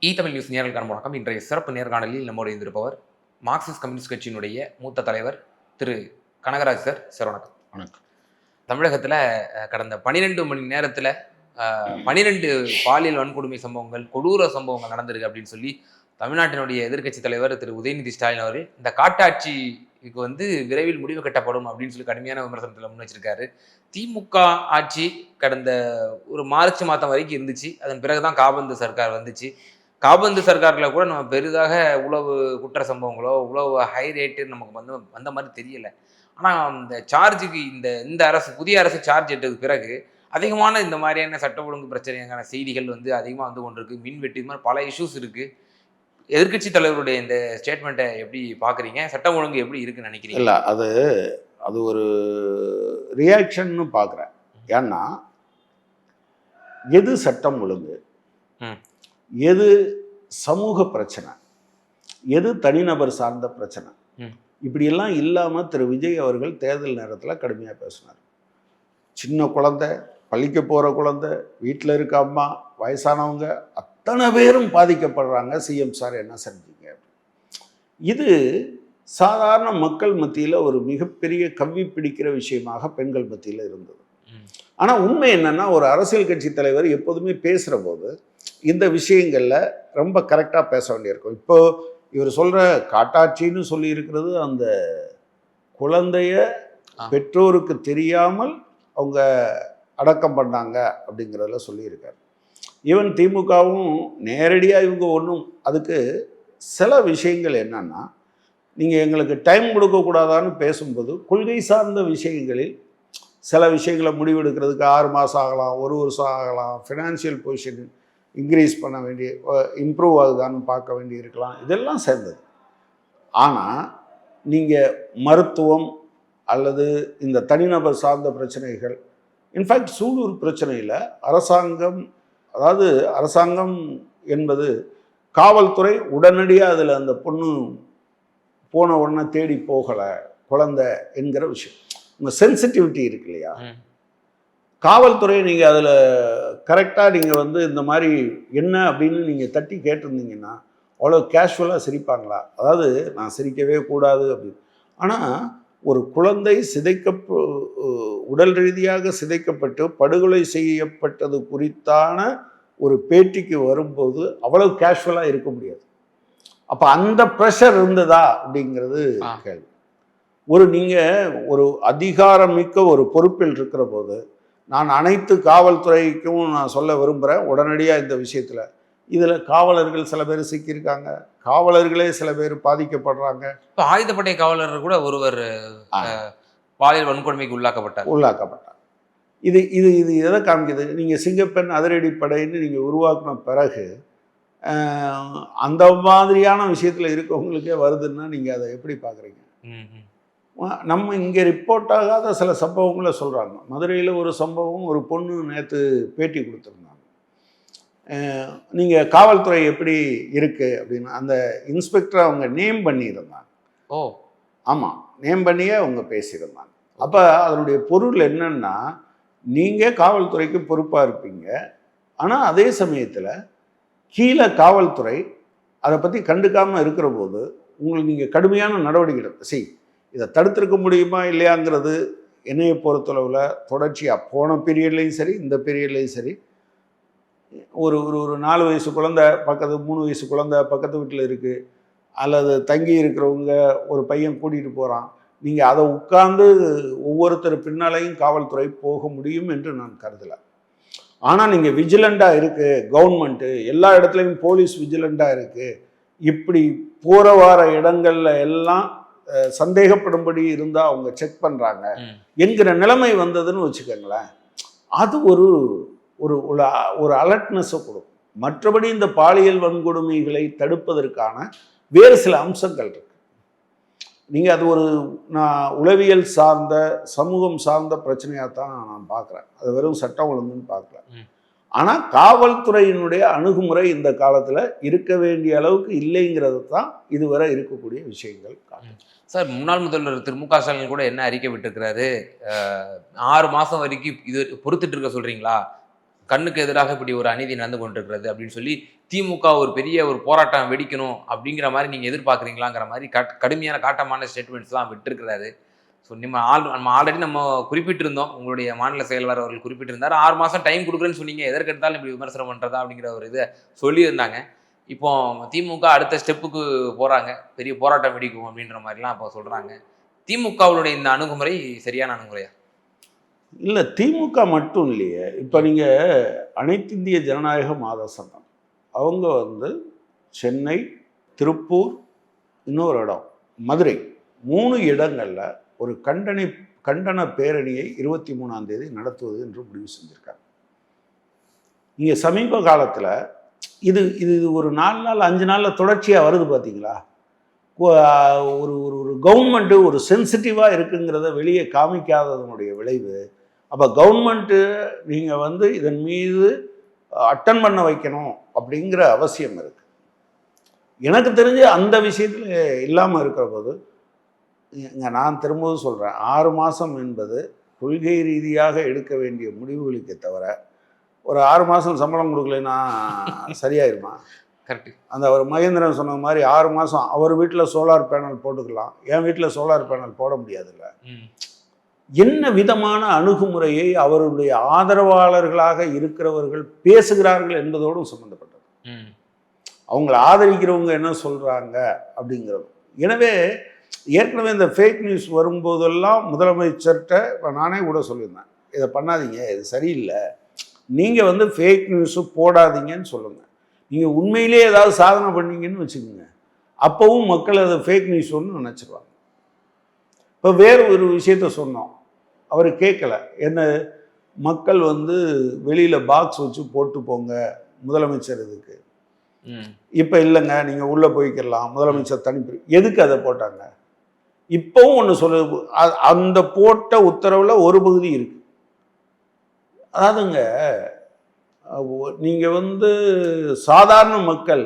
Tamil news நேரலுக்கான வணக்கம். இன்றைய சிறப்பு நேர்காணலில் நம்மோடு இருந்திருப்பவர் மார்க்சிஸ்ட் கம்யூனிஸ்ட் கட்சியினுடைய மூத்த தலைவர் திரு கனகராஜ் சார். சார் வணக்கம். வணக்கம். தமிழகத்தில் கடந்த 12 மணி நேரத்தில் 12 பாலியல் வன்கொடுமை சம்பவங்கள், கொடூர சம்பவங்கள் நடந்திருக்கு அப்படின்னு சொல்லி தமிழ்நாட்டினுடைய எதிர்க்கட்சி தலைவர் திரு உதயநிதி ஸ்டாலின் அவர்கள் இந்த காட்டாட்சிக்கு விரைவில் முடிவு கட்டப்படும் அப்படின்னு சொல்லி கடுமையான விமர்சனத்தில் முன் வச்சிருக்காரு. திமுக ஆட்சி கடந்த ஒரு மார்ச் மாதம் வரைக்கும் இருந்துச்சு. அதன் பிறகுதான் காபந்து சர்க்கார் வந்துச்சு. காபந்து சர்க்காரில் கூட நம்ம பெரிதாக உளவு குற்ற சம்பவங்களோ உளவு ஹை ரேட்டு நமக்கு வந்த மாதிரி தெரியல. ஆனால் இந்த சார்ஜுக்கு இந்த அரசு புதிய அரசு சார்ஜ் எடுத்ததுக்கு பிறகு அதிகமான இந்த மாதிரியான சட்ட ஒழுங்கு பிரச்சனைக்கான செய்திகள் அதிகமாக வந்து கொண்டிருக்கு. மின்வெட்டு, இது மாதிரி பல இஷ்யூஸ் இருக்குது. எதிர்க்கட்சி தலைவருடைய இந்த ஸ்டேட்மெண்ட்டை எப்படி பார்க்குறீங்க? சட்டம் ஒழுங்கு எப்படி இருக்குன்னு நினைக்கிறீங்க? இல்லை, அது ஒரு ரியாக்ஷன்னு பார்க்குறேன். ஏன்னா எது சட்டம் ஒழுங்கு, எது சமூக பிரச்சனை, எது தனிநபர் சார்ந்த பிரச்சனை, இப்படியெல்லாம் இல்லாமல் திரு விஜய் அவர்கள் தேர்தல் நேரத்தில் கடுமையாக பேசினார். சின்ன குழந்தை, பள்ளிக்கு போகிற குழந்தை, வீட்டில் இருக்க அம்மா, வயசானவங்க அத்தனை பேரும் பாதிக்கப்படுறாங்க. சிஎம் சார் என்ன செஞ்சீங்க? இது சாதாரண மக்கள் மத்தியில் ஒரு மிகப்பெரிய கவ்வி பிடிக்கிற விஷயமாக பெண்கள் மத்தியில் இருந்தது. ஆனால் உண்மை என்னன்னா, ஒரு அரசியல் கட்சி தலைவர் எப்போதுமே பேசுகிற போது இந்த விஷயங்களில் ரொம்ப கரெக்டாக பேச வேண்டியிருக்கும். இப்போ இவர் சொல்கிற காட்டாட்சின்னு சொல்லி இருக்கிறது அந்த குழந்தைய பெற்றோருக்கு தெரியாமல் அவங்க அடக்கம் பண்ணாங்க அப்படிங்கிறதுல சொல்லியிருக்காரு. ஈவன் திமுகவும் நேரடியாக இவங்க ஒன்றும் அதுக்கு சில விஷயங்கள் என்னன்னா, நீங்கள் எங்களுக்கு டைம் கொடுக்கக்கூடாதான்னு பேசும்போது கொள்கை சார்ந்த விஷயங்களில் சில விஷயங்களை முடிவெடுக்கிறதுக்கு 6 மாதம் ஆகலாம், 1 வருஷம் ஆகலாம், ஃபினான்ஷியல் பொசிஷன் இன்க்ரீஸ் பண்ண வேண்டிய இம்ப்ரூவ் ஆகுதான்னு பார்க்க வேண்டி இருக்கலாம், இதெல்லாம் சேர்ந்தது. ஆனால் நீங்கள் மருத்துவம் அல்லது இந்த தனிநபர் சார்ந்த பிரச்சனைகள், இன்ஃபேக்ட் சூலூர் பிரச்சனையில் அரசாங்கம் என்பது காவல்துறை உடனடியாக அதில் அந்த பொண்ணு போன உடனே தேடி போகலை குழந்தை என்கிற விஷயம், உங்கள் சென்சிட்டிவிட்டி இருக்கு இல்லையா, காவல்துறை நீங்கள் அதில் கரெக்டாக நீங்கள் இந்த மாதிரி என்ன அப்படின்னு நீங்கள் தட்டி கேட்டிருந்தீங்கன்னா அவ்வளோ கேஷுவலாக சிரிப்பாங்களா? அதாவது நான் சிரிக்கவே கூடாது அப்படின்னு. ஆனால் ஒரு குழந்தை உடல் ரீதியாக சிதைக்கப்பட்டு படுகொலை செய்யப்பட்டது குறித்தான ஒரு பேட்டிக்கு வரும்போது அவ்வளோ கேஷுவலாக இருக்க முடியாது. அப்போ அந்த ப்ரெஷர் இருந்ததா அப்படிங்கிறது கேள்வி. நீங்கள் ஒரு அதிகாரமிக்க ஒரு பொறுப்பில் இருக்கிற போது, நான் அனைத்து காவல்துறைக்கும் நான் சொல்ல விரும்புகிறேன், உடனடியாக இந்த விஷயத்தில் இதில் காவலர்கள் சில பேர் சிக்கியிருக்காங்க, காவலர்களே சில பேர் பாதிக்கப்படுறாங்க. இப்போ ஆயுதப்படை காவலர்கள் கூட ஒருவர் பாலியல் வன்கொடுமைக்கு உள்ளாக்கப்பட்டார். இது இது இது எதை காமிக்குது? நீங்கள் சிங்கப்பெண் அதிரடிப்படைன்னு நீங்கள் உருவாக்கின பிறகு அந்த மாதிரியான விஷயத்தில் இருக்கவங்களுக்கே வருதுன்னா நீங்கள் அதை எப்படி பார்க்குறீங்க? நம்ம இங்கே ரிப்போர்ட் ஆகாத சில சம்பவங்களை சொல்கிறாங்க. மதுரையில் ஒரு சம்பவம், ஒரு பொண்ணு நேற்று பேட்டி கொடுத்துருந்தாங்க. நீங்கள் காவல்துறை எப்படி இருக்குது அப்படின்னு அந்த இன்ஸ்பெக்டரை அவங்க நேம் பண்ணியிருந்தாங்க. ஆமாம், நேம் பண்ணியே அவங்க பேசியிருந்தாங்க. அப்போ அதனுடைய பொருள் என்னன்னா, நீங்கள் காவல்துறைக்கு பொறுப்பாக இருப்பீங்க, ஆனால் அதே சமயத்தில் கீழே காவல்துறை அதை பற்றி கண்டுக்காமல் இருக்கிற போது உங்களுக்கு நீங்கள் கடுமையான நடவடிக்கை இதை தடுத்திருக்க முடியுமா இல்லையாங்கிறது என்னையை பொறுத்தளவில் தொடர்ச்சியாக போன பீரியட்லேயும் சரி, இந்த பீரியட்லேயும் சரி, ஒரு ஒரு 4 வயசு குழந்தை 3 வயசு குழந்தை பக்கத்து வீட்டில் இருக்குது, அல்லது தங்கி இருக்கிறவங்க ஒரு பையன் கூட்டிகிட்டு போகிறான், நீங்கள் அதை உட்கார்ந்து ஒவ்வொருத்தர் பின்னாலையும் காவல்துறை போக முடியும் என்று நான் கருதலை. ஆனால் நீங்கள் விஜிலண்டாக இருக்குது, கவர்மெண்ட்டு எல்லா இடத்துலையும் போலீஸ் விஜிலண்டாக இருக்குது, இப்படி போகிற வார இடங்கள்ல எல்லாம் சந்தேகப்படும்படி இருந்தால் அவங்க செக் பண்ணுறாங்க என்கிற நிலைமை வந்ததுன்னு வச்சுக்கோங்களேன், அது ஒரு ஒரு அலர்ட்னஸை கொடுக்கும். மற்றபடி இந்த பாலியல் வன்கொடுமைகளை தடுப்பதற்கான வேறு சில அம்சங்கள் இருக்கு. நீங்கள் அது நான் உளவியல் சார்ந்த சமூகம் சார்ந்த பிரச்சனையாக தான் நான் பார்க்குறேன். அது வெறும் சட்டம் ஒழுங்குன்னு பார்க்கல. ஆனால் காவல்துறையினுடைய அணுகுமுறை இந்த காலத்தில் இருக்க வேண்டிய அளவுக்கு இல்லைங்கிறது தான் இதுவரை இருக்கக்கூடிய விஷயங்கள். சார், முன்னாள் முதல்வர் திரு மு.க. ஸ்டாலின் கூட என்ன அறிக்கை விட்டுருக்கிறாரு? 6 மாதம் வரைக்கும் இது பொறுத்துட்டு இருக்க சொல்கிறீங்களா? கண்ணுக்கு எதிராக இப்படி ஒரு அநீதி நடந்து கொண்டிருக்கிறது அப்படின்னு சொல்லி திமுக ஒரு பெரிய ஒரு போராட்டம் வெடிக்கணும் அப்படிங்கிற மாதிரி நீங்கள் எதிர்பார்க்குறீங்களாங்கிற மாதிரி கடுமையான காட்டமான ஸ்டேட்மெண்ட்ஸ்லாம் விட்டுருக்கிறாரு. ஸோ நம்ம ஆல்ரெடி நம்ம குறிப்பிட்டிருந்தோம், உங்களுடைய மாநில செயலாளர் அவர்கள் குறிப்பிட்டிருந்தார். 6 மாதம் டைம் கொடுக்குறேன்னு சொன்னீங்க, எதற்கெடுத்தாலும் இப்படி விமர்சனம் பண்ணுறதா அப்படிங்கிற ஒரு இதை சொல்லியிருந்தாங்க. இப்போ திமுக அடுத்த ஸ்டெப்புக்கு போகிறாங்க, பெரிய போராட்டம் வெடிக்கும் அப்படின்ற மாதிரிலாம் இப்போ சொல்கிறாங்க. திமுகவுடைய இந்த அணுகுமுறை சரியான அணுகுமுறையா? இல்லை, திமுக மட்டும் இல்லையே. இப்போ நீங்கள் அனைத்து இந்திய ஜனநாயக மாத சங்கம் அவங்க வந்து சென்னை, திருப்பூர், இன்னொரு இடம் மதுரை, 3 இடங்களில் ஒரு கண்டன பேரணியை 23ஆம் தேதி நடத்துவது என்று முடிவு செஞ்சுருக்காங்க. இங்கே சமீப காலத்தில் இது இது ஒரு 4 நாள் 5 நாளில் தொடர்ச்சியாக வருது பார்த்தீங்களா? ஒரு ஒரு கவர்மெண்ட்டு ஒரு சென்சிட்டிவாக இருக்குங்கிறத வெளியே காமிக்காததனுடைய விளைவு. அப்போ கவர்மெண்ட்டு நீங்கள் வந்து இதன் மீது அட்டன் பண்ண வைக்கணும் அப்படிங்கிற அவசியம் இருக்குது. எனக்கு தெரிஞ்சு அந்த விஷயத்தில் இல்லாமல் இருக்கிற போது இங்கே நான் திரும்பவும் சொல்கிறேன், 6 மாதம் என்பது கொள்கை ரீதியாக எடுக்க வேண்டிய முடிவுகளுக்கே தவிர ஒரு 6 மாதம் சம்பளம் கொடுக்கலைன்னா சரியாயிருமா? கரெக்டு. அந்த ஒரு மகேந்திரன் சொன்ன மாதிரி 6 மாதம் அவர் வீட்டில் சோலார் பேனல் போட்டுக்கலாம், என் வீட்டில் சோலார் பேனல் போட முடியாதுல்ல. என்ன விதமான அணுகுமுறையை அவருடைய ஆதரவாளர்களாக இருக்கிறவர்கள் பேசுகிறார்கள் என்பதோடும் சம்மந்தப்பட்டது. அவங்களை ஆதரிக்கிறவங்க என்ன சொல்கிறாங்க அப்படிங்கிறது. எனவே ஏற்கனவே இந்த ஃபேக் நியூஸ் வரும்போதெல்லாம் முதலமைச்சர்கிட்ட நானே கூட சொல்லியிருந்தேன், இதை பண்ணாதீங்க, இது சரியில்லை, நீங்கள் வந்து ஃபேக் நியூஸு போடாதீங்கன்னு சொல்லுங்கள். நீங்கள் உண்மையிலே ஏதாவது சாதனை பண்ணீங்கன்னு வச்சுக்கோங்க, அப்போவும் மக்கள் அதை ஃபேக் நியூஸ் ஒன்று நினச்சிருவாங்க. இப்போ வேறு ஒரு விஷயத்த சொன்னோம், அவர் கேட்கல. என்ன, மக்கள் வந்து வெளியில் பாக்ஸ் வச்சு போட்டு போங்க முதலமைச்சர் இதுக்கு, இப்போ இல்லைங்க நீங்கள் உள்ளே போய்க்கலாம் முதலமைச்சர் தனிப்பு, எதுக்கு அதை போட்டாங்க? இப்போவும் ஒன்று சொல்லு, அந்த போட்ட உத்தரவில் ஒரு பகுதி இருக்குது. அதாவதுங்க, நீங்கள் வந்து சாதாரண மக்கள்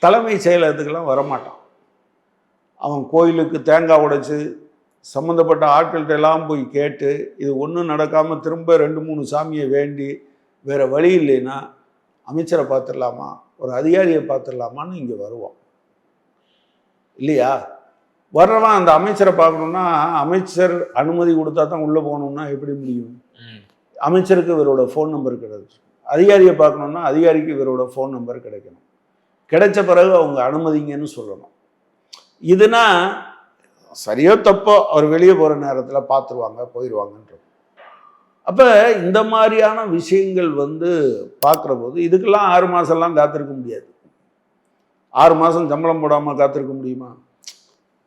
தலைமைச் செயலகத்துக்கெல்லாம் வரமாட்டான். அவன் கோயிலுக்கு தேங்காய் உடைச்சு சம்மந்தப்பட்ட ஆட்கள்கிட்ட எல்லாம் போய் கேட்டு இது ஒன்றும் நடக்காமல் திரும்ப 2-3 சாமியை வேண்டி வேறு வழி இல்லைன்னா அமைச்சரை பார்த்துடலாமா, ஒரு அதிகாரியை பார்த்துடலாமான்னு இங்கே வருவான் இல்லையா? வர்றவன் அந்த அமைச்சரை பார்க்கணுன்னா அமைச்சர் அனுமதி கொடுத்தா தான் உள்ளே போகணுன்னா எப்படி முடியும்? அமைச்சருக்கு இவரோட ஃபோன் நம்பர் கிடையாது. அதிகாரியை பார்க்கணுன்னா அதிகாரிக்கு இவரோட ஃபோன் நம்பர் கிடைக்கணும். கிடைச்ச பிறகு அவங்க அனுமதிங்கன்னு சொல்லணும். இதுனா சரியோ தப்போ அவர் வெளியே போகிற நேரத்தில் பார்த்துருவாங்க, போயிடுவாங்கன்ற. அப்போ இந்த மாதிரியான விஷயங்கள் வந்து பார்க்குற போது இதுக்கெல்லாம் 6 மாதம்லாம் காத்திருக்க முடியாது. 6 மாதம் சம்பளம் போடாமல் காத்திருக்க முடியுமா?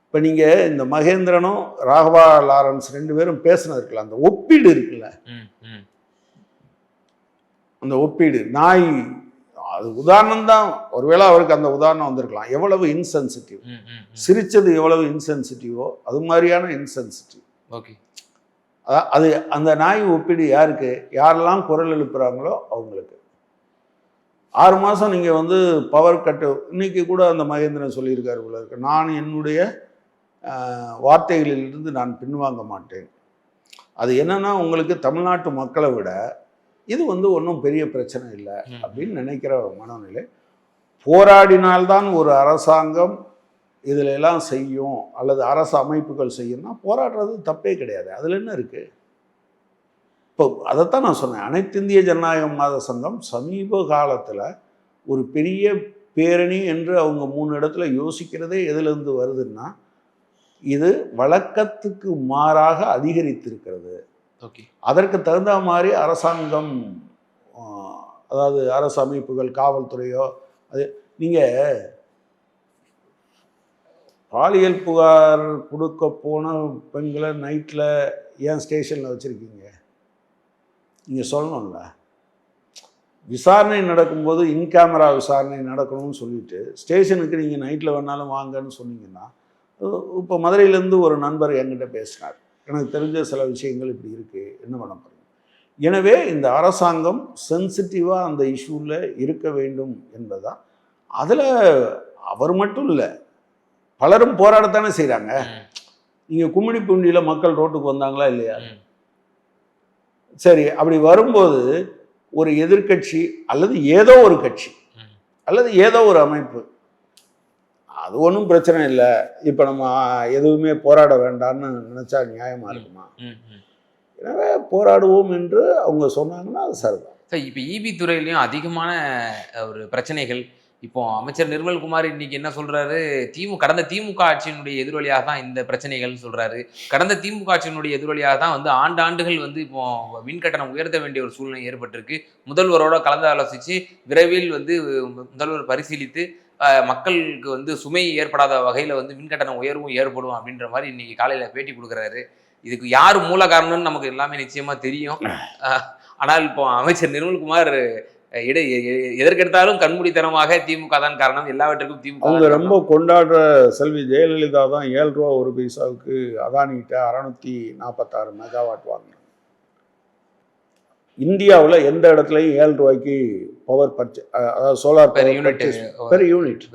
இப்போ நீங்கள் இந்த மகேந்திரனும் ராகவா லாரன்ஸ் 2 பேரும் பேசினது இருக்குல்ல, அந்த ஒப்பீடு இருக்குல்ல, அந்த ஒப்பீடு நாய், அது உதாரணம் தான். ஒருவேளை அவருக்கு அந்த உதாரணம் வந்திருக்கலாம். எவ்வளவு இன்சென்சிட்டிவ், சிரிச்சது எவ்வளவு இன்சென்சிட்டிவோ அது மாதிரியான இன்சென்சிட்டிவ். ஓகே, அது அந்த நாய் ஒப்பீடு யாருக்கு? யாரெல்லாம் குரல் எழுப்புறாங்களோ அவங்களுக்கு. 6 மாதம் நீங்கள் வந்து பவர் கட்டு. இன்னைக்கு கூட அந்த மகேந்திரன் சொல்லியிருக்காரு போல இருக்கு, நான் என்னுடைய வார்த்தைகளிலிருந்து நான் பின்வாங்க மாட்டேன். அது என்னன்னா, உங்களுக்கு தமிழ்நாட்டு மக்களை விட இது வந்து ஒன்றும் பெரிய பிரச்சனை இல்லை அப்படின்னு நினைக்கிற மனநிலை. போராடினால்தான் ஒரு அரசாங்கம் இதில் எல்லாம் செய்யும் அல்லது அரசு அமைப்புகள் செய்யும்னா போராடுறது தப்பே கிடையாது. அதில் என்ன இருக்குது? இப்போ அதைத்தான் நான் சொன்னேன், அனைத்து இந்திய ஜனநாயக மாத சங்கம் சமீப காலத்தில் ஒரு பெரிய பேரணி என்று அவங்க 3 இடத்துல யோசிக்கிறதே எதுலேருந்து வருதுன்னா, இது வழக்கத்துக்கு மாறாக அதிகரித்திருக்கிறது. ஓகே, அதற்கு தகுந்த மாதிரி அரசாங்கம், அதாவது அரசு அமைப்புகள், காவல்துறையோ, அது நீங்கள் பாலியல் புகார் கொடுக்க போன பெண்களை நைட்டில் ஏன் ஸ்டேஷனில் வச்சுருக்கீங்க? நீங்கள் சொல்லணும்ல. விசாரணை நடக்கும்போது இன் கேமரா விசாரணை நடக்கணும்னு சொல்லிட்டு ஸ்டேஷனுக்கு நீங்கள் நைட்டில் வேணாலும் வாங்கன்னு சொன்னீங்கன்னா, இப்போ மதுரையிலேருந்து ஒரு நண்பர் என்கிட்ட பேசினார், எனக்கு தெரிஞ்ச சில விஷயங்கள் இப்படி இருக்குது, என்ன பண்ண போகிறீங்க? எனவே இந்த அரசாங்கம் சென்சிட்டிவாக அந்த இஷ்யூவில் இருக்க வேண்டும் என்பதுதான். அதில் அவர் மட்டும் இல்லை, பலரும் போராடத்தானே செய்கிறாங்க. நீங்கள் கும்மிடி பூண்டியில் மக்கள் ரோட்டுக்கு வந்தாங்களா இல்லையா? சரி, அப்படி வரும்போது ஒரு எதிர்க்கட்சி அல்லது ஏதோ ஒரு கட்சி அல்லது ஏதோ ஒரு அமைப்பு, அது ஒன்றும் பிரச்சனை இல்லை, இப்போ நம்ம எதுவுமே போராட வேண்டாம்னு நினச்சா நியாயமாக இருக்குமா? எனவே போராடுவோம் என்று அவங்க சொன்னாங்கன்னா அது சரிதான். சார், இப்போ ஈபி துறையிலையும் அதிகமான ஒரு பிரச்சனைகள். இப்போ அமைச்சர் நிர்மல்குமார் இன்னைக்கு என்ன சொல்றாரு, கடந்த திமுக ஆட்சியினுடைய எதிரொலியாக தான் இந்த பிரச்சனைகள் சொல்றாரு. கடந்த திமுக ஆட்சியினுடைய எதிரொலியாக தான் வந்து ஆண்டுகள் வந்து இப்போ மின் கட்டணம் உயர்த்த வேண்டிய ஒரு சூழ்நிலை ஏற்பட்டிருக்கு. முதல்வரோட கலந்து ஆலோசித்து விரைவில் வந்து முதல்வர் பரிசீலித்து மக்களுக்கு வந்து சுமை ஏற்படாத வகையில் வந்து மின் கட்டணம் உயர்வும் ஏற்படும் அப்படின்ற மாதிரி இன்னைக்கு காலையில் பேட்டி கொடுக்குறாரு. இதுக்கு யார் மூல காரணம்னு நமக்கு எல்லாமே நிச்சயமா தெரியும். ஆனால் இப்போ அமைச்சர் நிர்மல்குமார் எதற்கெடுத்தாலும் கண்மூடித்தனமாக திமுக தான் காரணம், எல்லாவற்றுக்கும் திமுக. அவங்க ரொம்ப கொண்டாடுற செல்வி ஜெயலலிதா தான் 7 ரூபா 1 பைசாவுக்கு அதானிகிட்ட 646 மெகாவாட் வாங்கினாங்க. இந்தியாவில் எந்த இடத்துலையும் 7 ரூபாய்க்கு பவர் பர்ச்சேஸ், அதாவது சோலார் பெர் யூனிட்.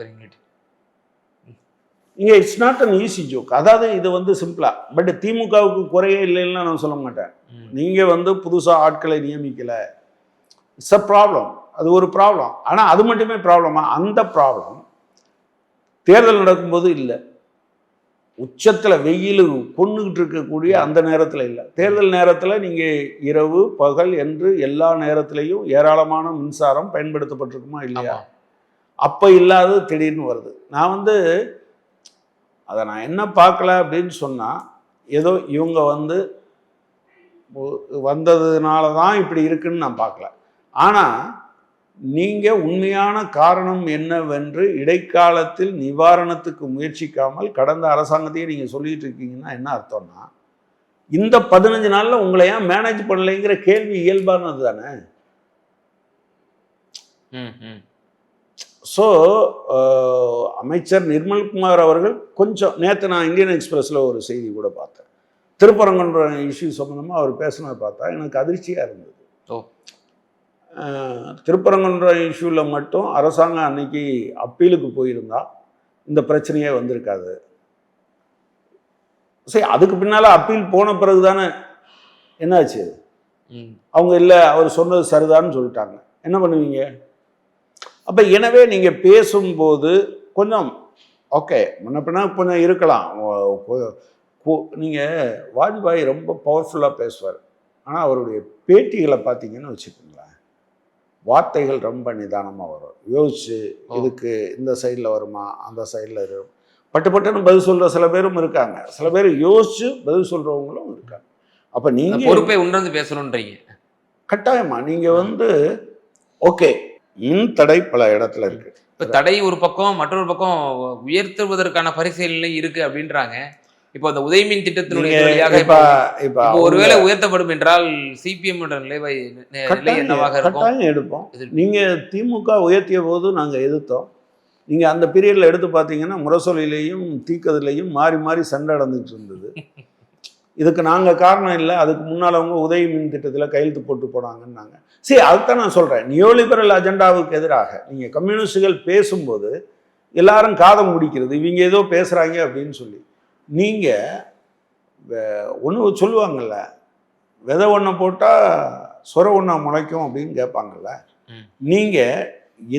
இங்கே it's not an easy joke. அதாவது இது வந்து சிம்பிளா, பட் திமுகவுக்கு குறையே இல்லைன்னு நான் சொல்ல மாட்டேன். நீங்கள் வந்து புதுசாக ஆட்களை நியமிக்கலை, இட்ஸ் அ ப்ராப்ளம், அது ஒரு ப்ராப்ளம். ஆனால் அது மட்டுமே ப்ராப்ளமா? அந்த ப்ராப்ளம் தேர்தல் நடக்கும்போது இல்லை, உச்சத்தில் வெயில் கொண்டுகிட்டு இருக்கக்கூடிய அந்த நேரத்தில் இல்லை. தேர்தல் நேரத்தில் நீங்கள் இரவு பகல் என்று எல்லா நேரத்திலையும் ஏராளமான மின்சாரம் பயன்படுத்தப்பட்டிருக்குமா இல்லையா? அப்போ இல்லாத திடீர்னு வருது. நான் வந்து அதை நான் என்ன பார்க்கல அப்படின்னு சொன்னால், ஏதோ இவங்க வந்து வந்ததுனால தான் இப்படி இருக்குன்னு நான் பார்க்கல. ஆனால் நீங்கள் உண்மையான காரணம் என்னவென்று இடைக்காலத்தில் நிவாரணத்துக்கு முயற்சிக்காமல் கடந்த அரசாங்கத்தையே நீங்கள் சொல்லிட்டு இருக்கீங்கன்னா என்ன அர்த்தம்னா, இந்த 15 நாளில் உங்களை ஏன் மேனேஜ் பண்ணலைங்கிற கேள்வி இயல்பானது தானே. ஸோ அமைச்சர் நிர்மல்குமார் அவர்கள் கொஞ்சம், நேற்று நான் இந்தியன் எக்ஸ்பிரஸில் ஒரு செய்தி கூட பார்த்தேன், திருப்பரங்குன்ற இஷ்யூ சம்மந்தமாக அவர் பேசினதை பார்த்தா எனக்கு அதிர்ச்சியாக இருந்தது. திருப்பரங்குன்ற இஷ்யூவில் மட்டும் அரசாங்கம் அன்னைக்கு அப்பீலுக்கு போயிருந்தா இந்த பிரச்சனையே வந்திருக்காது. சரி, அதுக்கு பின்னால் அப்பீல் போன பிறகு தானே என்னாச்சு, அவங்க இல்லை அவர் சொன்னது சரிதான்னு சொல்லிட்டாங்க, என்ன பண்ணுவீங்க? அப்போ எனவே நீங்கள் பேசும்போது கொஞ்சம் ஓகே, முன்ன பின்னா கொஞ்சம் இருக்கலாம். நீங்கள் வாஜ்பாய் ரொம்ப பவர்ஃபுல்லாக பேசுவார், ஆனால் அவருடைய பேட்டிகளை பார்த்தீங்கன்னு வச்சுக்கோங்களேன், வார்த்தைகள் ரொம்ப நிதானமாக வரும். யோசிச்சு இதுக்கு இந்த சைடில் வருமா அந்த சைடில் இருக்கும், பட்டுன்னு பதில் சொல்கிற சில பேரும் இருக்காங்க, சில பேர் யோசிச்சு பதில் சொல்கிறவங்களும் இருக்காங்க. அப்போ நீங்கள் பொறுப்பை உணர்ந்து பேசணுன்றீங்க. கட்டாயமாக நீங்கள் வந்து ஓகே, மின் தடை பல இடத்துல இருக்கு. இப்போ தடை ஒரு பக்கம், மற்றொரு பக்கம் உயர்த்துவதற்கான பரிசீலனை இருக்கு அப்படின்றாங்க. இப்போ அந்த உதயமின் திட்டத்தினுடைய வழியாக இப்போ ஒருவேளை உயர்த்தப்படும் என்றால் சிபிஎம் நிலை என்னவாக இருக்கும்? எடுப்போம். நீங்க திமுக உயர்த்திய போது நாங்க எதிர்த்தோம். நீங்க அந்த பீரியட்ல எடுத்து பார்த்தீங்கன்னா முரசொலியிலையும் தீக்கதிலையும் மாறி மாறி சண்டை நடந்துட்டு இருந்தது. இதுக்கு நாங்கள் காரணம் இல்லை, அதுக்கு முன்னால் அவங்க உதயமின் திட்டத்தில் கையெழுத்து போட்டு போனாங்கன்னாங்க. சரி, அதுதான் நான் சொல்கிறேன், நியோலிபரல் அஜெண்டாவுக்கு எதிராக நீங்கள் கம்யூனிஸ்டுகள் பேசும்போது எல்லாரும் காதம் முடிக்கிறது, இவங்க ஏதோ பேசுகிறாங்க அப்படின்னு சொல்லி. நீங்கள் ஒன்று சொல்லுவாங்கள்ல, விதை ஒன்றை போட்டால் சொர ஒன்றா முளைக்கும் அப்படின்னு கேட்பாங்கள்ல. நீங்கள்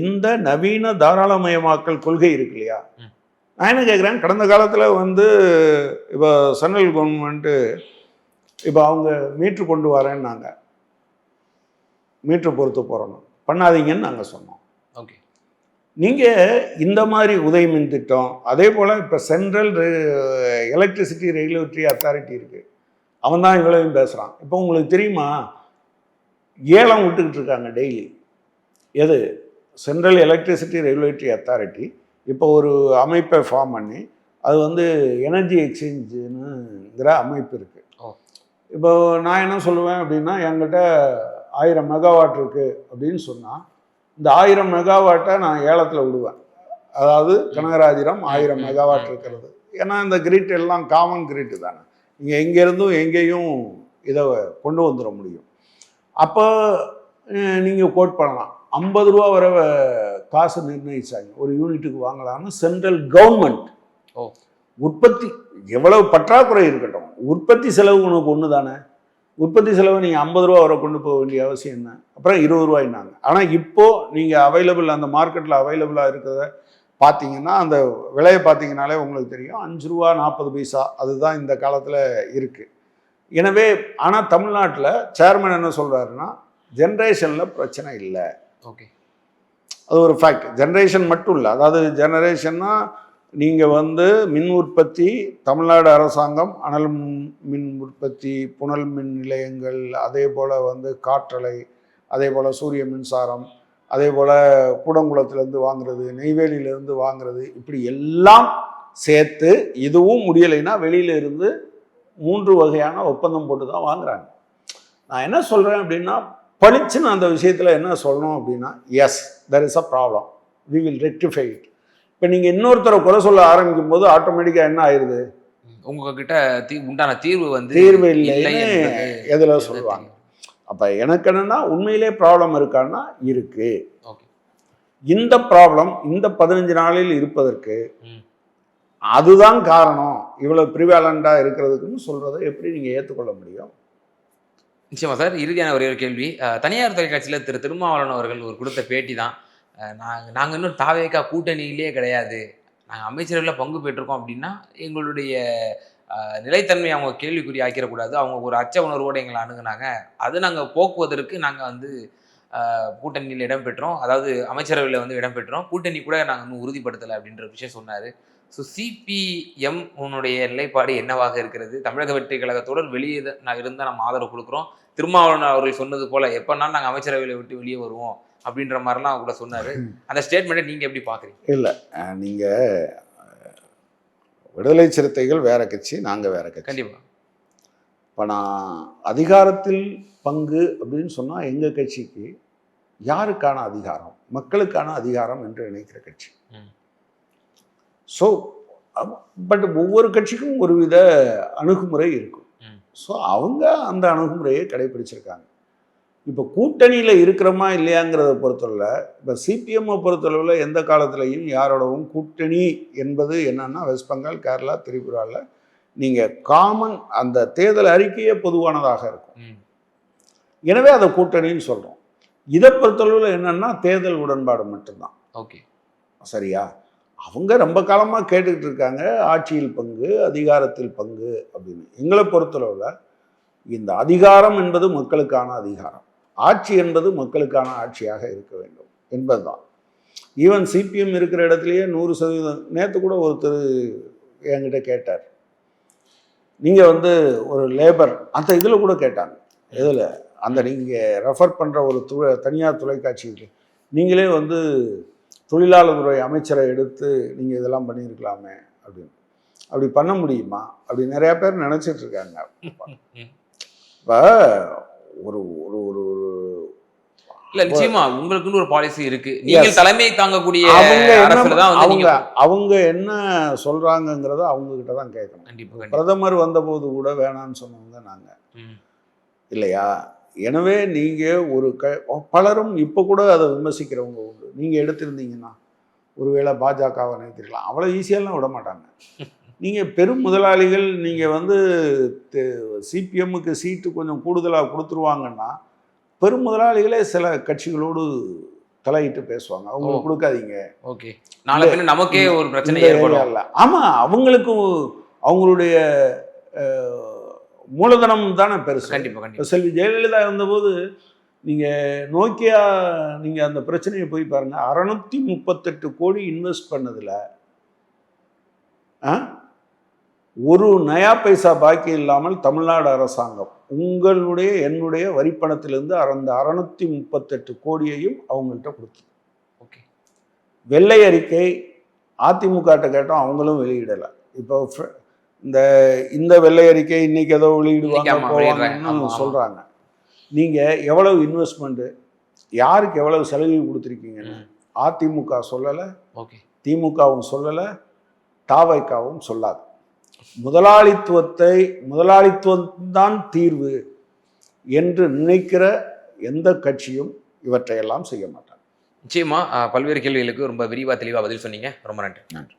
இந்த நவீன தாராளமயமாக்கல் கொள்கை இருக்கு இல்லையா, நான் என்ன கேட்குறேன், கடந்த காலத்தில் வந்து இப்போ சென்ட்ரல் கவர்மெண்ட்டு இப்போ அவங்க மீட்ரு கொண்டு வரேன்னாங்க, மீட்ரு பொறுத்து போகிறோம் பண்ணாதீங்கன்னு நாங்கள் சொன்னோம். ஓகே, நீங்கள் இந்த மாதிரி உதயமின் திட்டம், அதே போல் இப்போ சென்ட்ரல் எலக்ட்ரிசிட்டி ரெகுலேட்டரி அத்தாரிட்டி இருக்குது, அவன் தான் இவ்வளவையும் பேசுகிறான். இப்போ உங்களுக்கு தெரியுமா, ஏலம் விட்டுக்கிட்டு இருக்காங்க டெய்லி. எது? சென்ட்ரல் எலக்ட்ரிசிட்டி ரெகுலேட்டரி அத்தாரிட்டி இப்போ ஒரு அமைப்பை ஃபார்ம் பண்ணி, அது வந்து எனர்ஜி எக்ஸ்சேஞ்சுங்கிற அமைப்பு இருக்குது. இப்போ நான் என்ன சொல்லுவேன் அப்படின்னா, என்கிட்ட 1000 மெகாவாட் இருக்குது அப்படின்னு சொன்னால், இந்த 1000 மெகாவாட்டை நான் ஏலத்தில் விடுவேன். அதாவது கனகராஜிரம் 1000 மெகாவாட் இருக்கிறது. ஏன்னா இந்த கிரிட் எல்லாம் காமன் கிரிட்டு தானே, நீங்கள் எங்கேருந்தும் எங்கேயும் இதை கொண்டு வந்துட முடியும். அப்போ நீங்கள் கோட் பண்ணலாம், 50 ரூபா வரை காசு நிர்ணயிச்சாங்க ஒரு யூனிட்டுக்கு வாங்கலாம்னு சென்ட்ரல் கவர்மெண்ட். உற்பத்தி எவ்வளவு பற்றாக்குறை இருக்கட்டும், உற்பத்தி செலவு உனக்கு ஒன்று தானே. உற்பத்தி செலவை நீங்கள் 50 ரூபா வரை கொண்டு போக வேண்டிய அவசியம் என்ன? அப்புறம் 20 ரூபாய்னாங்க. ஆனால் இப்போது நீங்கள் அவைலபிள் அந்த மார்க்கெட்டில் அவைலபிளாக இருக்கிறத பார்த்தீங்கன்னா அந்த விலையை பார்த்தீங்கனாலே உங்களுக்கு தெரியும் 5 ரூபா 40 பைசா அதுதான் இந்த காலத்தில் இருக்குது. எனவே ஆனால் தமிழ்நாட்டில் சேர்மன் என்ன சொல்கிறாருன்னா ஜென்ரேஷனில் பிரச்சனை இல்லை. ஓகே, அது ஒரு ஃபேக்ட். ஜென்ரேஷன் மட்டும் இல்லை, அதாவது ஜெனரேஷன்னா நீங்கள் வந்து மின் உற்பத்தி தமிழ்நாடு அரசாங்கம் அனல் மின் உற்பத்தி, புனல் மின் நிலையங்கள், அதே போல் வந்து காற்றலை, அதே போல் சூரிய மின்சாரம், அதே போல் கூடங்குளத்துலேருந்து வாங்குறது, நெய்வேலியிலேருந்து வாங்குறது, இப்படி எல்லாம் சேர்த்து இதுவும் முடியலைன்னா வெளியில இருந்து 3 வகையான ஒப்பந்தம் போட்டு தான் வாங்குறாங்க. நான் என்ன சொல்கிறேன் அப்படின்னா பளிச்சுன்னு அந்த விஷயத்தில் என்ன சொல்லணும் அப்படின்னா S there is a problem, we will rectify it. இப்போ நீங்கள் இன்னொருத்தரை குறை சொல்ல ஆரம்பிக்கும் போது ஆட்டோமேட்டிக்காக என்ன ஆயிடுது, உங்ககிட்ட உண்டான தீர்வு இல்லைன்னு எதில் சொல்லுவாங்க. அப்போ எனக்கு என்னன்னா உண்மையிலே ப்ராப்ளம் இருக்கான்னா இருக்கு. இந்த ப்ராப்ளம் இந்த 15 நாளில் இருப்பதற்கு அதுதான் காரணம், இவ்வளவு ப்ரிவேலண்டாக இருக்கிறதுக்குன்னு சொல்றதை எப்படி நீங்கள் ஏற்றுக்கொள்ள முடியும்? நிச்சயமா சார். இறுதியான ஒரே ஒரு கேள்வி. தனியார் தொலைக்காட்சியில் திரு திருமாவளவன் அவர்கள் ஒரு கொடுத்த பேட்டி தான், நாங்கள் இன்னும் தாவேகா கூட்டணியிலே கிடையாது, நாங்கள் அமைச்சரவையில் பங்கு பெற்றிருக்கோம் அப்படின்னா எங்களுடைய நிலைத்தன்மையை அவங்க கேள்விக்குறி ஆக்கிடக்கூடாது, அவங்க ஒரு அச்ச உணர்வோடு எங்களை அணுகுனாங்க, அது நாங்கள் போக்குவதற்கு நாங்கள் வந்து கூட்டணியில் இடம்பெற்றோம், அதாவது அமைச்சரவையில் வந்து இடம்பெற்றோம், கூட்டணி கூட நாங்கள் இன்னும் உறுதிப்படுத்தலை அப்படின்ற விஷயம் சொன்னார். ஸோ சிபிஎம் உன்னுடைய நிலைப்பாடு என்னவாக இருக்கிறது? தமிழக வெற்றி கழகத்தோடு வெளியே இருந்தால் நம்ம ஆதரவு கொடுக்குறோம், திருமாவளவன் அவர்கள் சொன்னது போல் எப்போனாலும் நாங்கள் அமைச்சரவையில் விட்டு வெளியே வருவோம் அப்படின்ற மாதிரிலாம் கூட சொன்னார். அந்த ஸ்டேட்மெண்ட்டை நீங்கள் எப்படி பார்க்குறீங்க? இல்லை, நீங்கள் விடுதலை சிறுத்தைகள் வேற கட்சி, நாங்கள் வேற கட்சி. கண்டிப்பாக. இப்போ நான் அதிகாரத்தில் பங்கு அப்படின்னு சொன்னால் எங்கள் கட்சிக்கு யாருக்கான அதிகாரம்? மக்களுக்கான அதிகாரம் என்று நினைக்கிற கட்சி. ஸோ பட் ஒவ்வொரு கட்சிக்கும் ஒரு வித அணுகுமுறை இருக்கும். ஸோ அவங்க அந்த அணுகுமுறையை கடைபிடிச்சிருக்காங்க. இப்போ கூட்டணியில் இருக்கிறோமா இல்லையாங்கிறத பொறுத்தளவில், இப்போ சிபிஎம்மை பொறுத்தளவில் எந்த காலத்துலையும் யாரோடவும் கூட்டணி என்பது என்னன்னா வெஸ்ட் பெங்கால், கேரளா, திரிபுராவில் நீங்கள் காமன் அந்த தேர்தல் அறிக்கையே பொதுவானதாக இருக்கும். எனவே அதை கூட்டணின்னு சொல்கிறோம். இதை பொறுத்தளவில் என்னன்னா தேர்தல் உடன்பாடு மட்டும்தான். ஓகே, சரியா? அவங்க ரொம்ப காலமாக கேட்டுக்கிட்டு இருக்காங்க ஆட்சியில் பங்கு, அதிகாரத்தில் பங்கு அப்படின்னு. எங்களை பொறுத்தளவில் இந்த அதிகாரம் என்பது மக்களுக்கான அதிகாரம், ஆட்சி என்பது மக்களுக்கான ஆட்சியாக இருக்க வேண்டும் என்பதுதான். ஈவன் சிபிஎம் இருக்கிற இடத்துலையே 100%. நேற்று கூட ஒருத்தர் என்கிட்ட கேட்டார், நீங்கள் வந்து ஒரு லேபர் அந்த இதில் கூட கேட்டாங்க, இதில் அந்த நீங்கள் ரெஃபர் பண்ணுற ஒரு தனியார் தொலைக்காட்சிக்கு நீங்களே வந்து தொழிலாளர் துறை அமைச்சரை எடுத்து நீங்கள் இதெல்லாம் பண்ணியிருக்கலாமே அப்படின்னு. அப்படி பண்ண முடியுமா அப்படி நிறையா பேர் நினச்சிட்டு இருக்காங்க. இப்போ ஒரு ஒரு ஒரு இல்ல, நிச்சயமா உங்களுக்குன்னு ஒரு பாலிசி இருக்கு, நீங்கள் தலைமை தாங்கக்கூடிய அவங்க என்ன சொல்றாங்கங்கிறத அவங்க கிட்ட தான் கேட்கணும். கண்டிப்பா. பிரதமர் வந்தபோது கூட வேணான்னு சொன்னவங்க நாங்க இல்லையா? எனவே நீங்கள் ஒரு பலரும் இப்போ கூட அதை விமர்சிக்கிறவங்க உண்டு. நீங்கள் எடுத்திருந்தீங்கன்னா ஒருவேளை பாஜகவை நினைத்திருக்கலாம், அவ்வளோ ஈஸியாலாம் விட மாட்டாங்க. நீங்கள் பெரும் முதலாளிகள் நீங்கள் வந்து சிபிஎம்முக்கு சீட்டு கொஞ்சம் கூடுதலாக கொடுத்துருவாங்கன்னா பெரும் முதலாளிகளே சில கட்சிகளோடு தலையிட்டு பேசுவாங்க, அவங்களுக்கு கொடுக்காதீங்க. ஓகே, நாளைக்கு நமக்கே ஒரு பிரச்சனை ஏற்படல. ஆமாம், அவங்களுக்கும் அவங்களுடைய மூலதனம் தானே பெருசு. கண்டிப்பாக. செல்வி ஜெயலலிதா இருந்தபோது நீங்கள் நோக்கியா நீங்கள் அந்த பிரச்சனையை போய் பாருங்கள், 638 கோடி இன்வெஸ்ட் பண்ணதில் ஒரு நயா பைசா பாக்கி இல்லாமல் தமிழ்நாடு அரசாங்கம் உங்களுடைய என்னுடைய வரிப்பணத்திலிருந்து அந்த 638 கோடியையும் அவங்கள்ட்ட கொடுத்து. ஓகே, வெள்ளை அறிக்கை அதிமுகட்ட கேட்டோம், அவங்களும் வெளியிடலை. இப்போ இந்த வெள்ளை அறிக்கை இன்னைக்கு ஏதோ வெளியிடுவாங்க போவாங்கன்னு சொல்கிறாங்க. நீங்கள் எவ்வளவு இன்வெஸ்ட்மெண்ட்டு, யாருக்கு எவ்வளவு சலுகை கொடுத்துருக்கீங்கன்னு அதிமுக சொல்லலை, திமுகவும் சொல்லலை, தாவைக்காவும் சொல்லாது. முதலாளித்துவம் தான் தீர்வு என்று நினைக்கிற எந்த கட்சியும் இவற்றையெல்லாம் செய்ய மாட்டாங்க. நிச்சயமா பல்வேறு கேள்விகளுக்கு ரொம்ப விரிவாக தெளிவாக பதில் சொன்னீங்க. ரொம்ப நன்றி.